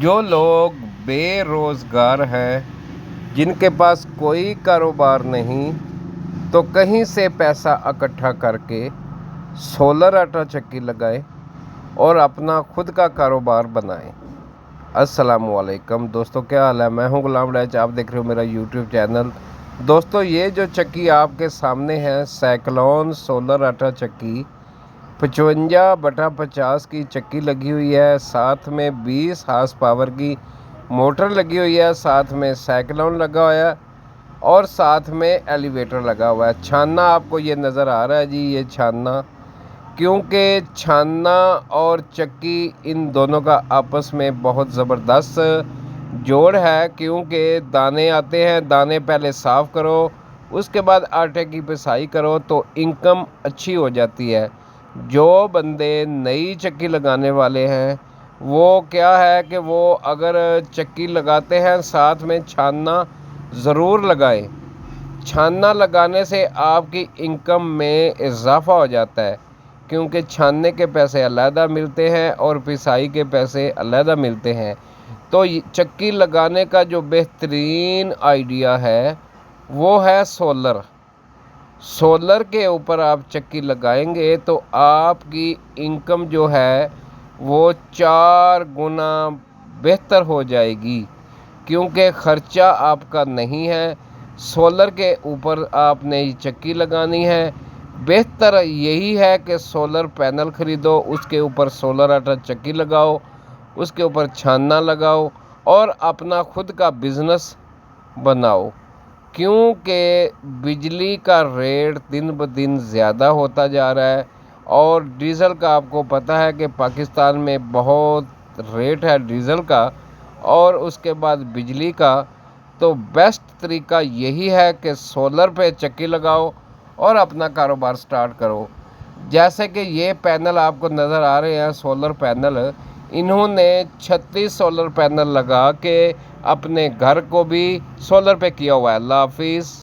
जो लोग बेरोज़गार हैं, जिनके पास कोई कारोबार नहीं, तो कहीं से पैसा इकट्ठा करके सोलर आटा चक्की लगाएं और अपना खुद का कारोबार बनाएं। अस्सलामुअलैकुम दोस्तों, क्या हाल है? मैं हूं गुलाम डैच, आप देख रहे हो मेरा यूट्यूब चैनल। दोस्तों, ये जो चक्की आपके सामने है, साइक्लोन सोलर आटा चक्की 55/50 की चक्की लगी हुई है। साथ में 20 हार्स पावर की मोटर लगी हुई है, साथ में साइक्लोन लगा हुआ है और साथ में एलिवेटर लगा हुआ है। छानना आपको ये नज़र आ रहा है जी, ये छानना, क्योंकि छानना और चक्की इन दोनों का आपस में बहुत ज़बरदस्त जोड़ है। क्योंकि दाने आते हैं, दाने पहले साफ़ करो, उसके बाद आटे की पिसाई करो तो इनकम अच्छी हो जाती है। जो बंदे नई चक्की लगाने वाले हैं, वो क्या है कि वो अगर चक्की लगाते हैं, साथ में छानना ज़रूर लगाएं। छानना लगाने से आपकी इनकम में इजाफ़ा हो जाता है, क्योंकि छानने के पैसे अलहदा मिलते हैं और पिसाई के पैसे अलहदा मिलते हैं। तो चक्की लगाने का जो बेहतरीन आइडिया है वो है सोलर। सोलर के ऊपर आप चक्की लगाएंगे तो आपकी इनकम जो है वो 4 गुना बेहतर हो जाएगी, क्योंकि ख़र्चा आपका नहीं है। सोलर के ऊपर आपने ये चक्की लगानी है। बेहतर यही है कि सोलर पैनल ख़रीदो, उसके ऊपर सोलर आटा चक्की लगाओ, उसके ऊपर छानना लगाओ और अपना खुद का बिज़नेस बनाओ। क्योंकि बिजली का रेट दिन ब दिन ज़्यादा होता जा रहा है और डीज़ल का आपको पता है कि पाकिस्तान में बहुत रेट है डीज़ल का और उसके बाद बिजली का। तो बेस्ट तरीका यही है कि सोलर पे चक्की लगाओ और अपना कारोबार स्टार्ट करो। जैसे कि ये पैनल आपको नज़र आ रहे हैं, सोलर पैनल, इन्होंने 36 सोलर पैनल लगा के अपने घर को भी सोलर पे किया हुआ है। अल्लाह हाफिज़।